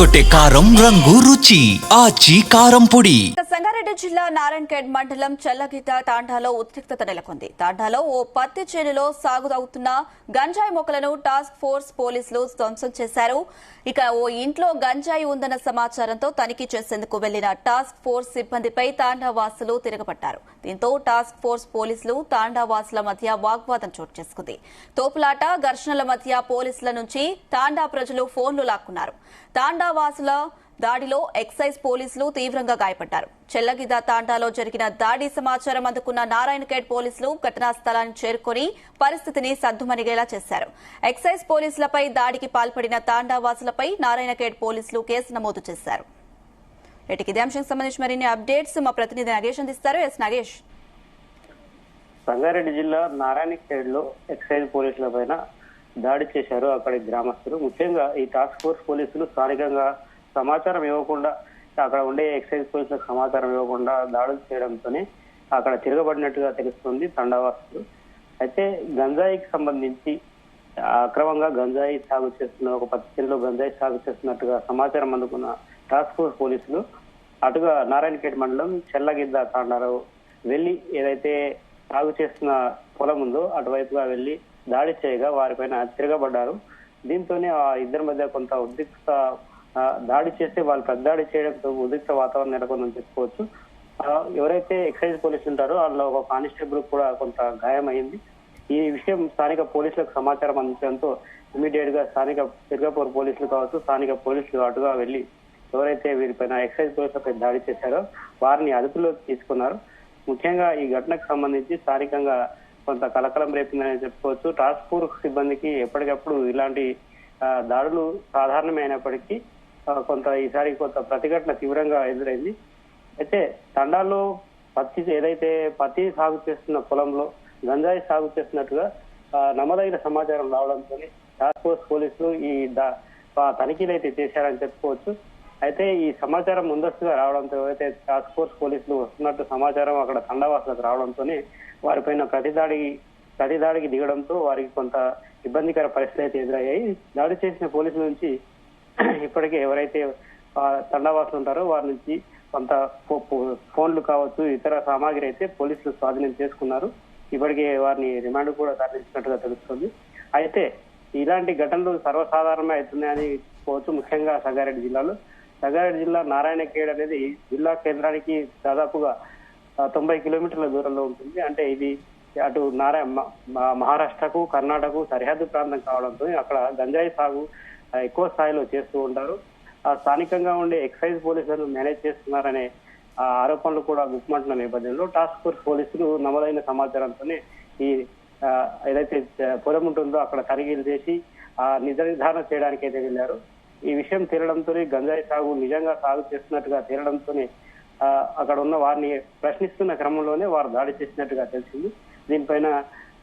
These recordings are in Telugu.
అదరగొట్టే కారం రంగు రుచి ఆచి కారం పొడి. సంగారెడ్డి జిల్లా నారాయణఖేడ్ మండలం చల్లగీత తాండాలో ఉద్రిక్తత నెలకొంది. తాండాలో ఓ పత్తి చేనులో సాగు అవుతున్న గంజాయి మొక్కలను టాస్క్ ఫోర్స్ పోలీసులు ధ్వంసం చేశారు. ఇక ఓ ఇంట్లో గంజాయి ఉందన్న సమాచారంతో తనిఖీ చేసేందుకు వెళ్లిన టాస్క్ ఫోర్స్ సిబ్బందిపై తాండా వాసులు తిరగబడ్డారు. దీంతో టాస్క్ ఫోర్స్ పోలీసులు తాండా వాసుల మధ్య వాగ్వాదం చోటు చేసుకుంది. తోపులాట ఘర్షణల మధ్య పోలీసుల నుంచి తాండా ప్రజలు ఫోన్లు లాక్కున్నారు. తాండా వాసుల దాడిలో ఎక్సైజ్ పోలీసులు తీవ్రంగా గాయపడ్డారు. చెల్లగిద తాండాలో జరిగిన దాడి సమాచారం అందుకున్న నారాయణఖేడ్ పోలీసులు ఘటనా స్థలాన్ని చేరుకుని పరిస్థితిని సద్దుమణిగేలా చేశారు. ఎక్సైజ్ పోలీసులపై దాడికి పాల్పడిన తాండావాసులపై నారాయణఖేడ్ పోలీసులు కేసు నమోదు చేశారు. ఇదే అంశానికి సంబంధించి మరిన్ని అప్డేట్స్ మా ప్రతినిధి నగేష్ అందిస్తారు. ఎస్ నగేష్. సంగారెడ్డి జిల్లా నారాయణఖేడ్ లో ఎక్సైజ్ పోలీసుల పైన దాడి చేశారు అక్కడి గ్రామస్తులు. ముఖ్యంగా ఈ టాస్క్ ఫోర్స్ పోలీసులు స్థానికంగా సమాచారం ఇవ్వకుండా, అక్కడ ఉండే ఎక్సైజ్ పోలీసులకు సమాచారం ఇవ్వకుండా దాడులు చేయడంతోనే అక్కడ తిరగబడినట్టుగా తెలుస్తుంది తండావాసులు. అయితే గంజాయికి సంబంధించి అక్రమంగా గంజాయి సాగు చేస్తున్న ఒక పత్తి చేనులో గంజాయి సాగు చేస్తున్నట్టుగా సమాచారం అందుకున్న టాస్క్ ఫోర్స్ పోలీసులు అటుగా నారాయణఖేడ్ మండలం చెల్లగిద్ద తాండాలో వెళ్లి ఏదైతే సాగు చేస్తున్న పొలం ఉందో అటువైపుగా వెళ్లి దాడి చేయగా వారిపైన తిరగబడ్డారు. దీంతోనే ఆ ఇద్దరి మధ్య కొంత ఉద్రిక్త దాడి చేస్తే వాళ్ళు పెద్దాడి చేయడంతో ఉద్రిక్త వాతావరణం నెలకొందని చెప్పుకోవచ్చు. ఎవరైతే ఎక్సైజ్ పోలీసులు ఉంటారో అందులో ఒక కానిస్టేబుల్ కూడా కొంత గాయమైంది. ఈ విషయం స్థానిక పోలీసులకు సమాచారం అందించడంతో ఇమీడియట్ గా స్థానిక తిరుగపూర్ పోలీసులు కావచ్చు, స్థానిక పోలీసులు అటుగా వెళ్లి ఎవరైతే వీరిపైన ఎక్సైజ్ పోలీసులపై దాడి చేశారో వారిని అదుపులోకి తీసుకున్నారు. ముఖ్యంగా ఈ ఘటనకు సంబంధించి స్థానికంగా కొంత కలకలం రేపిందని చెప్పుకోవచ్చు. టాస్క్ ఫోర్స్ సిబ్బందికి ఎప్పటికప్పుడు ఇలాంటి దాడులు సాధారణమైనప్పటికీ కొంత ఈసారి కొంత ప్రతిఘటన తీవ్రంగా ఎదురైంది. అయితే తండాల్లో ఏదైతే పత్తి సాగు చేస్తున్న పొలంలో గంజాయి సాగు చేస్తున్నట్టుగా నమోదైన సమాచారం రావడంతో టాస్క్ ఫోర్స్ పోలీసులు ఈ తనిఖీలు అయితే చేశారని చెప్పుకోవచ్చు. అయితే ఈ సమాచారం ముందస్తుగా రావడంతో ఏవైతే టాస్క్ ఫోర్స్ పోలీసులు వస్తున్నట్టు సమాచారం అక్కడ తండావాసులకు రావడంతోనే వారిపైన ప్రతిదాడికి దిగడంతో వారికి కొంత ఇబ్బందికర పరిస్థితి అయితే ఎదురయ్యాయి. దాడి చేసిన పోలీసుల నుంచి ఇప్పటికే ఎవరైతే తండావాసులు ఉంటారో వారి నుంచి కొంత ఫోన్లు కావచ్చు, ఇతర సామాగ్రి అయితే పోలీసులు స్వాధీనం చేసుకున్నారు. ఇప్పటికే వారిని రిమాండ్ కూడా తరలించినట్టుగా తెలుస్తుంది. అయితే ఇలాంటి ఘటనలు సర్వసాధారణమే అవుతున్నాయని చెప్పుకోవచ్చు. ముఖ్యంగా సంగారెడ్డి జిల్లా నారాయణఖేడ్ అనేది జిల్లా కేంద్రానికి దాదాపుగా 90 కిలోమీటర్ల దూరంలో ఉంటుంది. అంటే ఇది అటు మహారాష్ట్రకు కర్ణాటకకు సరిహద్దు ప్రాంతం కావడంతో అక్కడ గంజాయి సాగు ఎక్కువ స్థాయిలో చేస్తూ ఉంటారు. స్థానికంగా ఉండే ఎక్సైజ్ పోలీసులను మేనేజ్ చేస్తున్నారనే ఆరోపణలు కూడా గుప్పమంటున్న నేపథ్యంలో టాస్క్ ఫోర్స్ పోలీసులు నమోదైన సమాచారంతోనే ఈ ఏదైతే పొలం ఉంటుందో అక్కడ తనిఖీలు చేసి నిజ నిర్ధారణ చేయడానికి అయితే వెళ్లారు. ఈ విషయం తేలడంతోనే గంజాయి సాగు నిజంగా సాగు చేస్తున్నట్టుగా తేలడంతోనే అక్కడ ఉన్న వారిని ప్రశ్నిస్తున్న క్రమంలోనే వారు దాడి చేసినట్టుగా తెలిసింది. దీనిపైన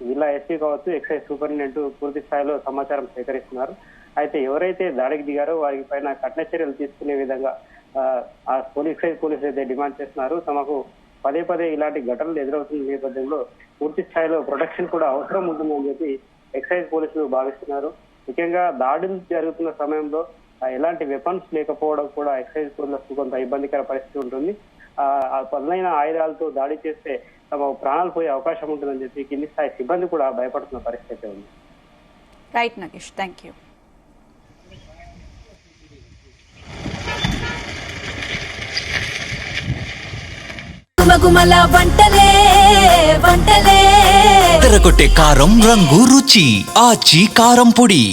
జిల్లా ఎస్పీ కావచ్చు, ఎక్సైజ్ సూపరింటెండెంట్ పూర్తి స్థాయిలో సమాచారం సేకరిస్తున్నారు. అయితే ఎవరైతే దాడికి దిగారో వారి పైన కఠిన చర్యలు తీసుకునే విధంగా ఎక్సైజ్ పోలీసులు అయితే డిమాండ్ చేస్తున్నారు. తమకు పదే ఇలాంటి ఘటనలు ఎదురవుతున్న నేపథ్యంలో పూర్తి స్థాయిలో ప్రొటెక్షన్ కూడా అవసరం ఉంటుందని చెప్పి ఎక్సైజ్ పోలీసులు భావిస్తున్నారు. ముఖ్యంగా దాడులు జరుగుతున్న సమయంలో ఎలాంటి వెపన్స్ లేకపోవడం కూడా ఎక్సైజ్ పోలీసులకు కొంత ఇబ్బందికర పరిస్థితి ఉంటుంది. పదునైన ఆయుధాలతో దాడి చేస్తే తమ ప్రాణాలు పోయే అవకాశం ఉంటుందని చెప్పి కింది స్థాయి సిబ్బంది కూడా భయపడుతున్న పరిస్థితి ఉంది. Right Nagesh, thank you. అదరగొట్టే కారం రంగు రుచి ఆచి కారం పొడి.